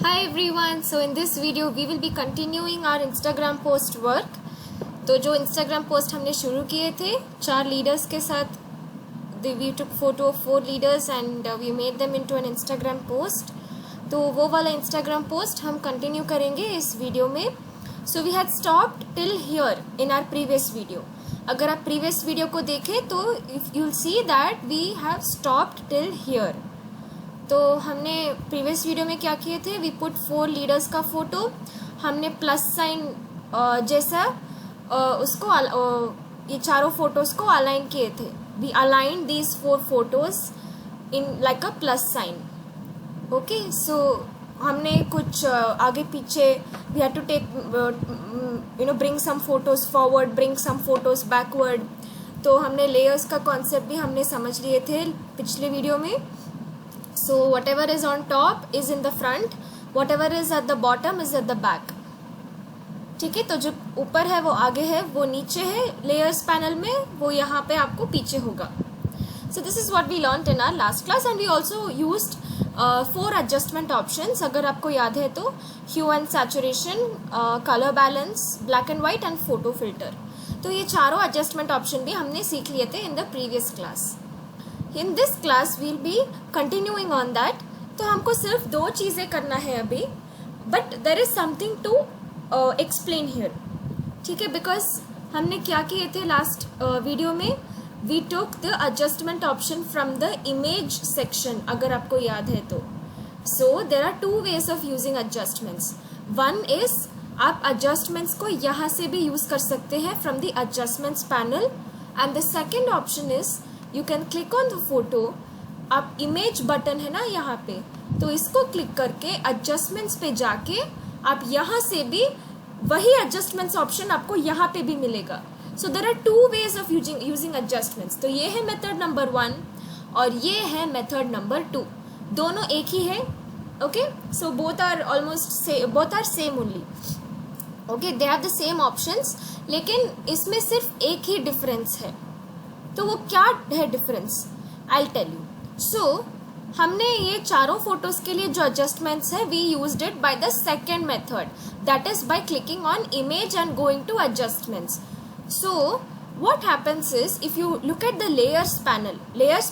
Hi everyone, so in this video we will be continuing our Instagram post work. तो जो Instagram post हमने शुरू किए थे 4 leaders के साथ, we took photo of 4 leaders and we made them into an Instagram post. तो वो वाला Instagram post हम continue करेंगे इस वीडियो में. So we had stopped till here in our previous video. अगर आप previous video को देखें तो you'll see that we have stopped till here. तो हमने प्रीवियस वीडियो में क्या किए थे, वी पुट 4 लीडर्स का फोटो, हमने प्लस साइन जैसा उसको ये चारों फोटोज को अलाइन किए थे. We align these 4 photos in like a plus sign. Okay, so हमने कुछ आगे पीछे we had to take bring some photos forward, bring some photos backward. तो हमने लेयर्स का कॉन्सेप्ट भी हमने समझ लिए थे पिछले वीडियो में. So whatever is on top is in the front, whatever is at the bottom is at the back. ठीक है, तो जो ऊपर है वो आगे है, वो नीचे है layers panel में, वो यहाँ पे आपको पीछे होगा. So this is what we learned in our last class and we also used 4 adjustment options. अगर आपको याद है तो hue and saturation, color balance, black and white and photo filter. तो ये चारों adjustment option भी हमने सीख लिए थे in the previous class. In this class we'll be continuing on that. तो हमको सिर्फ 2 चीज़ें करना है अभी, but there is something to explain here. ठीक है, because हमने क्या किए थे लास्ट वीडियो में, we took the adjustment option from the image section, अगर आपको याद है तो. So there are 2 ways of using adjustments. One is आप adjustments को यहाँ से भी use कर सकते हैं from the adjustments panel, and the second option is you can click on the photo. आप इमेज बटन है ना यहाँ पे, तो इसको क्लिक करके एडजस्टमेंट्स पे जाके आप यहाँ से भी वही एडजस्टमेंट्स ऑप्शन आपको यहाँ पे भी मिलेगा. So there are 2 ways of using adjustments. तो ये है मेथड नंबर 1 और ये है मेथड नंबर 2. दोनों एक ही है. Okay, so both are same only. Okay, they have the same options, लेकिन इसमें सिर्फ एक ही डिफरेंस है. तो वो क्या है difference, I tell you. So हमने ये चारों फोटोज के लिए जो एडजस्टमेंट्स है, we used it by the second method, that is by clicking on image and going to adjustments. So what happens is, if you look at the layers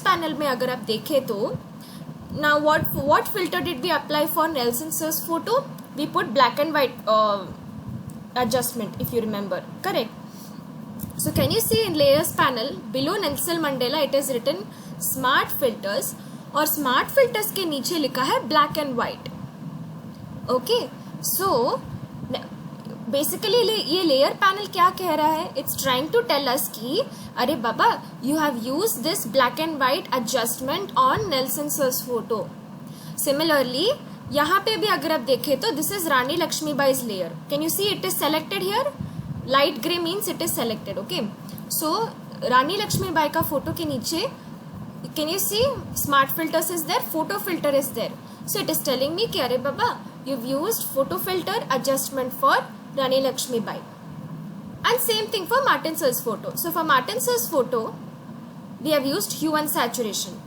panel में अगर आप देखें तो, now what filter did we apply for Nelson Sir's photo? We put black and white adjustment, if you remember, correct? So can you see in layers panel below Nelson Mandela it is written smart filters और smart filters के नीचे लिखा है black and white. Okay, so basically ये layer panel क्या कह रहा है, it's trying to tell us कि अरे बाबा you have used this black and white adjustment on Nelson Sir's photo. Similarly यहाँ पे भी अगर आप देखें तो this is Rani Lakshmibai's layer. Can you see it is selected here? Light gray means it is selected. Okay, so Rani Lakshmibai का photo के नीचे can you see smart filters is there, photo filter is there. So it is telling me कि अरे बाबा you've used photo filter adjustment for Rani Lakshmibai. And same thing for Martin Sir's photo. So for Martin Sir's photo we have used hue and saturation.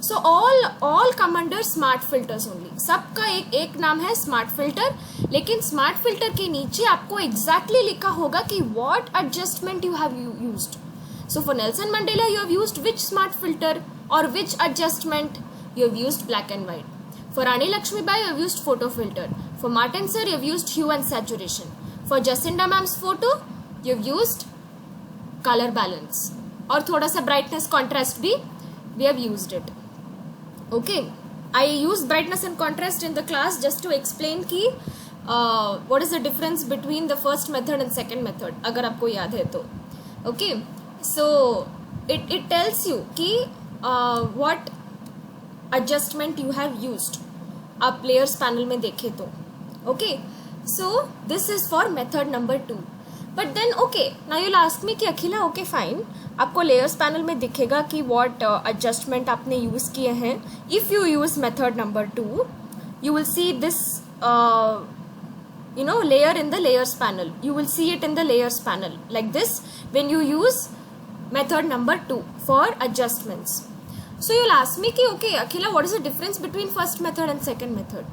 So all come under smart filters only. सबका एक नाम है smart filter, लेकिन smart filter के नीचे आपको exactly लिखा होगा कि what adjustment you have used. So for Nelson Mandela you have used which smart filter or which adjustment? You have used black and white. For Rani Lakshmibai you have used photo filter. For Martin Sir you have used hue and saturation. For Jacinda ma'am's photo you have used color balance और थोड़ा सा brightness contrast भी we have used it. Okay, I used brightness and contrast in the class just to explain कि what is the difference between the first method and second method, अगर आपको याद है तो. Okay, so it tells you कि what adjustment you have used. आप layers panel में देखें तो. Okay, so this is for method number 2. But then okay, now you'll ask me कि अखिला okay fine, आपको layers panel में दिखेगा कि what adjustment आपने use किए हैं. If you use method number 2, you will see this layer in the layers panel. You will see it in the layers panel like this when you use method number 2 for adjustments. So you'll ask me कि okay Akhila what is the difference between first method and second method?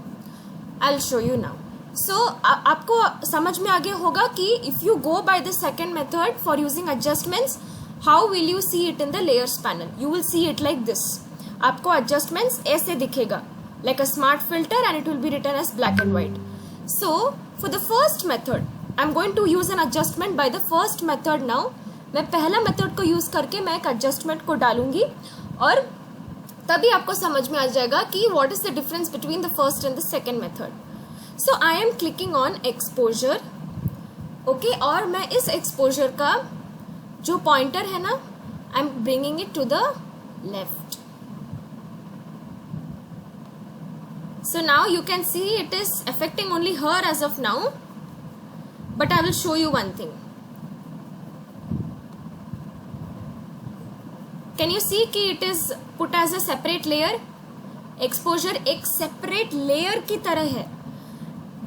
I will show you now. So आपको समझ में आ गया होगा कि if you go by the second method for using adjustments, how will you see it in the layers panel. You will see it like this. आपको adjustments ऐसे दिखेगा, like a smart filter, and it will be written as black and white. So for the first method I'm going to use an adjustment by the first method now. मैं पहला method को use करके मैं एक adjustment को डालूंगी और तभी आपको समझ में आ जाएगा कि what is the difference between the first and the second method. So I am clicking on exposure. Okay, और मैं इस एक्सपोजर का जो पॉइंटर है ना, I am bringing it to the left. So now you can see it is affecting only her as of now, but I will show you one thing. Can you see कि it is put as a separate layer? Exposure एक separate layer की तरह है.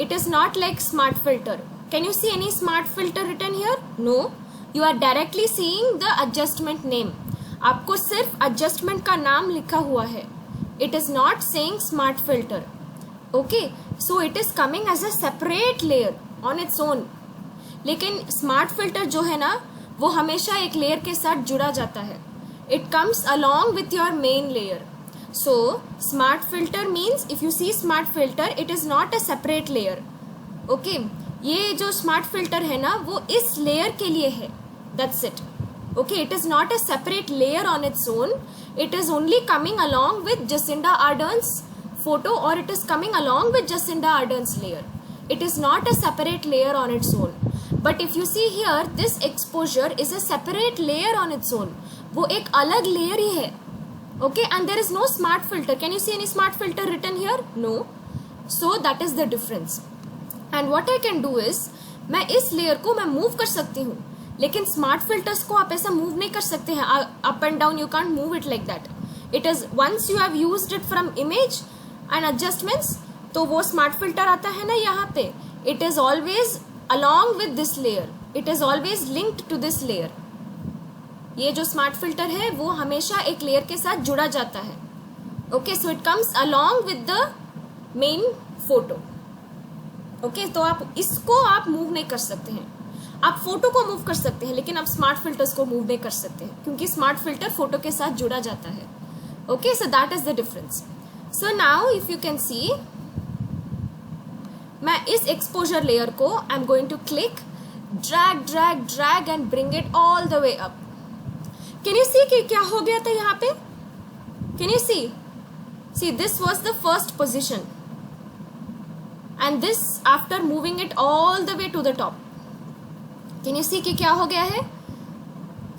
It is not like smart filter. Can you see any smart filter written here? No. You are directly seeing the adjustment name. आपको सिर्फ adjustment का नाम लिखा हुआ है. It is not saying smart filter. Okay, so it is coming as a separate layer on its own. लेकिन smart filter जो है ना, वो हमेशा एक layer के साथ जुड़ा जाता है. It comes along with your main layer. So smart filter means if you see smart filter, it is not a separate layer. Okay, ये जो smart filter है ना, वो इस layer के लिए है. That's it. Okay, it is not a separate layer on its own. It is only coming along with Jacinda Ardern's photo, or it is coming along with Jacinda Ardern's layer. It is not a separate layer on its own. But if you see here, this exposure is a separate layer on its own. वो एक अलग layer ही है. Okay, and there is no smart filter. Can you see any smart filter written here? No. So that is the difference. And what I can do is, मैं इस layer को मैं move कर सकती हूँ. लेकिन स्मार्ट फिल्टर्स को आप ऐसा मूव नहीं कर सकते हैं. Up and down you can't move it like that. It is once you have used it from image and adjustments, तो वो स्मार्ट फिल्टर आता है ना यहाँ पे, it is always along with this layer. It is always linked to this layer. ये जो smart filter है वो हमेशा एक लेयर के साथ जुड़ा जाता है. Okay, so it comes along with the main photo. Okay, तो आप इसको आप मूव नहीं कर सकते हैं. आप फोटो को मूव कर सकते हैं, लेकिन आप स्मार्ट फिल्टर्स को मूव नहीं कर सकते हैं, क्योंकि स्मार्ट फिल्टर फोटो के साथ जुड़ा जाता है. Okay, so that is the difference. So now if you can see, मैं इस एक्सपोजर लेयर को I am going to click, drag drag drag and bring it all the way up. Can you see कि क्या हो गया था यहाँ पे? Can you see this was the first position and this after moving it all the way to the top. Can you see कि क्या हो गया है?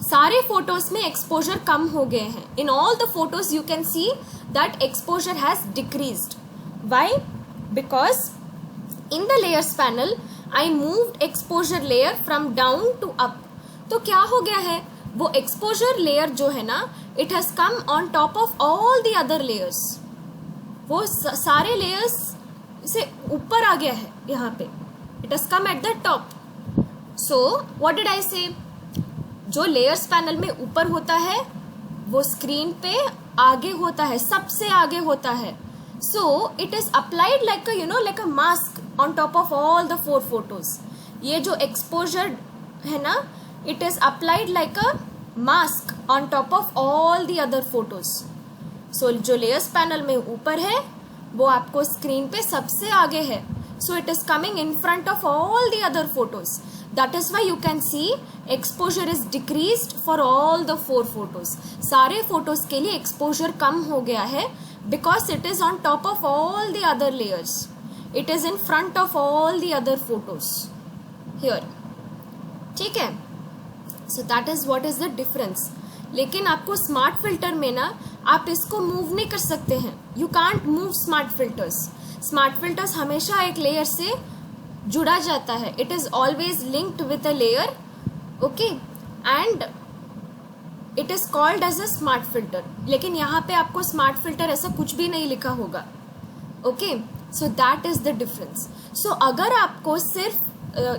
सारे फोटोज में एक्सपोजर कम हो गए हैं. In all the photos you can see that exposure has decreased. Why? Because in the layers panel I moved exposure layer from down to up. तो क्या हो गया है? वो एक्सपोजर लेयर जो है ना, it has come on top of all the other layers. वो सारे लेयर्स से ऊपर आ गया है यहाँ पे. It has come at the top. So what did I से? जो लेयर्स पैनल में ऊपर होता है वो स्क्रीन पे आगे होता है, सबसे आगे होता है. So it is applied like like a mask on top of all the 4 photos. ये जो एक्सपोजर है ना, it is applied like a mask on top of all the other photos. So जो लेयर्स पैनल में ऊपर है वो आपको स्क्रीन पे सबसे आगे है. So it is coming in front of all the other photos. That is why you can see exposure is decreased for all the 4 photos. सारे photos के लिए exposure कम हो गया है because it is on top of all the other layers. It is in front of all the other photos here. ठीक है? So that is what is the difference. लेकिन आपको smart filter में ना, आप इसको move नहीं कर सकते हैं. You can't move smart filters. Smart filters हमेशा एक layer से जुड़ा जाता है. It is always linked with a layer. Okay, and it is called as a smart filter. लेकिन यहाँ पे आपको स्मार्ट फिल्टर ऐसा कुछ भी नहीं लिखा होगा. Okay, so that is the difference. So अगर आपको सिर्फ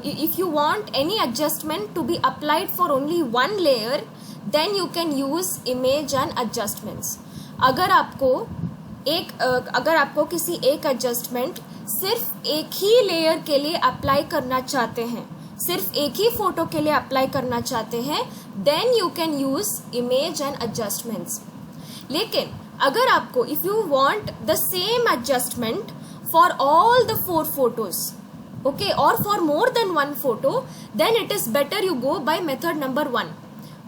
if you want any adjustment to be applied for only one layer, then you can use image and adjustments. अगर आपको किसी एक एडजस्टमेंट सिर्फ एक ही लेयर के लिए अप्लाई करना चाहते हैं, सिर्फ एक ही फोटो के लिए अप्लाई करना चाहते हैं, then you can use image and adjustments. लेकिन अगर आपको if you want the same adjustment for all the 4 photos, okay, और for more than 1 photo, then it is better you go by method number 1.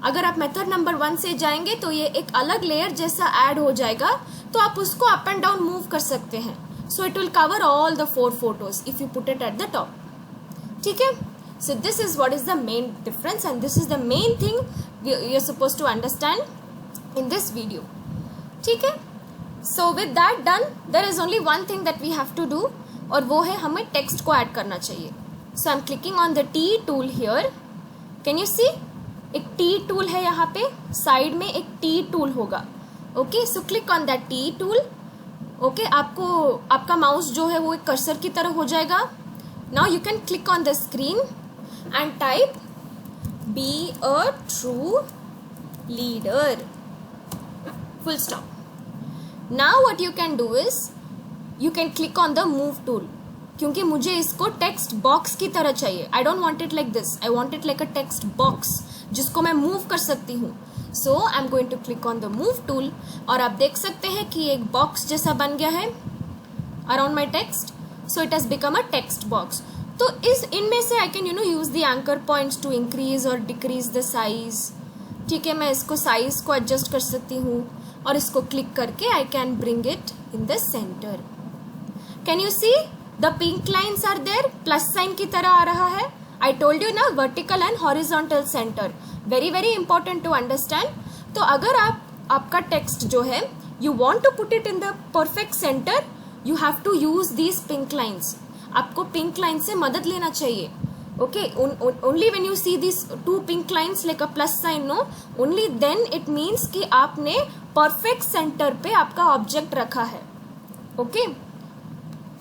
अगर आप method number 1 से जाएंगे तो ये एक अलग लेयर जैसा ऐड हो जाएगा, तो आप उसको अप एंड डाउन मूव कर सकते हैं. So it will cover all the 4 photos if you put it at the top. ठीक है. So this is what is the main difference and this is the main thing you're supposed to understand in this video. ठीक है. So with that done, there is only one thing that we have to do, और वो है हमें text को add करना चाहिए. So I'm clicking on the T tool here. Can you see? एक T tool है यहाँ पे, साइड में एक T tool होगा. Okay, so click on that T tool. Okay, आपको आपका माउस जो है वो एक कर्सर की तरह हो जाएगा. Now you can click on the screen and type be a true leader, full stop. Now what you can do is you can click on the move tool, क्योंकि मुझे इसको टेक्स्ट बॉक्स की तरह चाहिए. I don't want it like this, I want it like a text box जिसको मैं move कर सकती हूँ. So I'm going to click on the move tool और आप देख सकते हैं कि एक बॉक्स जैसा बन गया है around my text. So it has become a text box. तो इस इनमें से I can use the anchor points to increase और डिक्रीज द साइज. ठीक है, मैं इसको साइज को एडजस्ट कर सकती हूँ और इसको क्लिक करके I can bring it in the center. Can you see the pink lines are there, plus sign की तरह आ रहा है. आई टोल्ड यू ना, vertical and horizontal center, very very important to understand. तो अगर आपका टेक्स्ट जो है you want to put it in the perfect center, you have to use these pink lines. आपको पिंक लाइन से मदद लेना चाहिए. Okay, only when you see this 2 pink lines like a plus sign, no, only then it means कि आपने perfect center पे आपका object रखा है. Okay,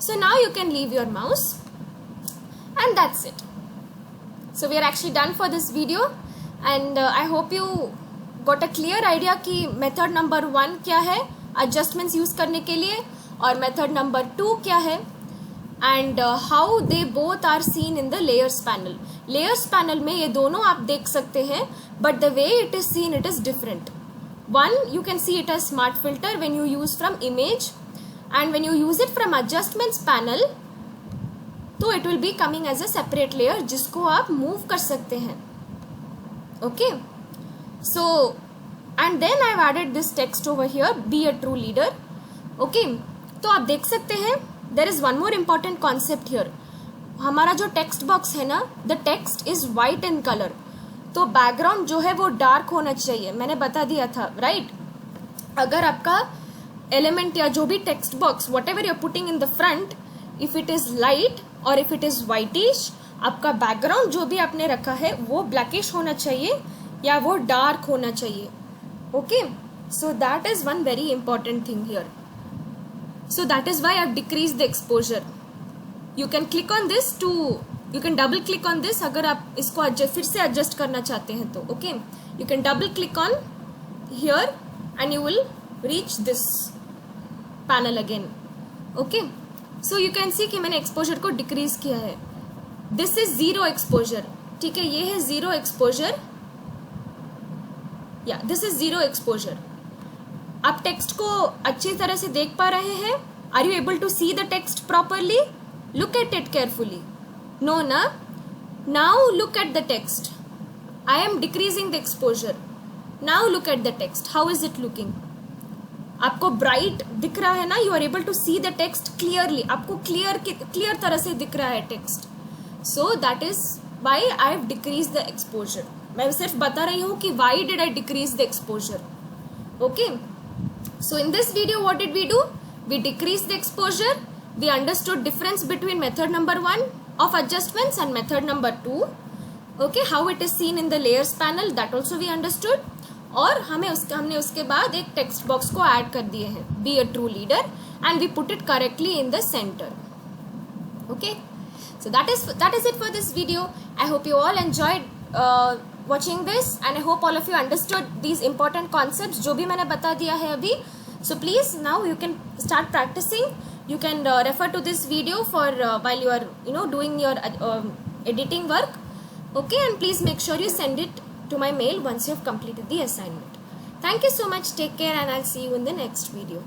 so now you can leave your mouse and that's it. So we are actually done for this video and I hope you got a clear idea कि method number 1 क्या है adjustments use करने के लिए और method number 2 क्या है, and how they both are seen in the layers panel. Layers panel में ये दोनों आप देख सकते हैं, but the way it is seen it is different. One, you can see it as smart filter when you use from image, and when you use it from adjustments panel, तो it will be coming as a separate layer जिसको आप move कर सकते हैं. Okay, so and then I've added this text over here, be a true leader. Okay, तो आप देख सकते हैं there is one more important concept here. हमारा जो टेक्स्ट बॉक्स है ना, the text is white in color, तो बैकग्राउंड जो है वो डार्क होना चाहिए. मैंने बता दिया था, राइट? अगर आपका एलिमेंट या जो भी text box what ever you're putting in the front, if it is light और इफ इट इज वाइटिश, आपका बैकग्राउंड जो भी आपने रखा है वो ब्लैकिश होना चाहिए या वो डार्क होना चाहिए. Okay, so that is one very important thing here. So that is why I've decreased the exposure. You can click on this to, you can double click on this अगर आप इसको फिर से adjust करना चाहते हैं तो. Okay, you can double click on here and you will reach this panel again. Okay, so you can see कि मैंने exposure को decrease किया है. This is 0 exposure. ठीक है, ये है 0 exposure. Yeah, this is 0 exposure. आप टेक्स्ट को अच्छी तरह से देख पा रहे हैं? Are you able to see the text properly? Look at it carefully. No ना? Now look at the text. I am decreasing the exposure. Now look at the text. How is it looking? आपको bright दिख रहा है ना? You are able to see the text clearly. आपको clear तरह से दिख रहा है text. So that is why I have decrease the exposure. मैं सिर्फ बता रही हूँ कि why did I decrease the exposure. Okay, so in this video what did we do? We decreased the exposure. We understood difference between method number 1 of adjustments and method number 2. Okay, how it is seen in the layers panel, that also we understood. और हमने उसके बाद एक text box को add कर दिए हैं, be a true leader, and we put it correctly in the center. Okay, so that is it for this video. I hope you all enjoyed watching this and I hope all of you understood these important concepts जो भी मैंने बता दिया है अभी. So please now you can start practicing You can refer to this video for while you are doing your editing work. Okay, and please make sure you send it to my mail once you have completed the assignment. Thank you so much. Take care, and I'll see you in the next video.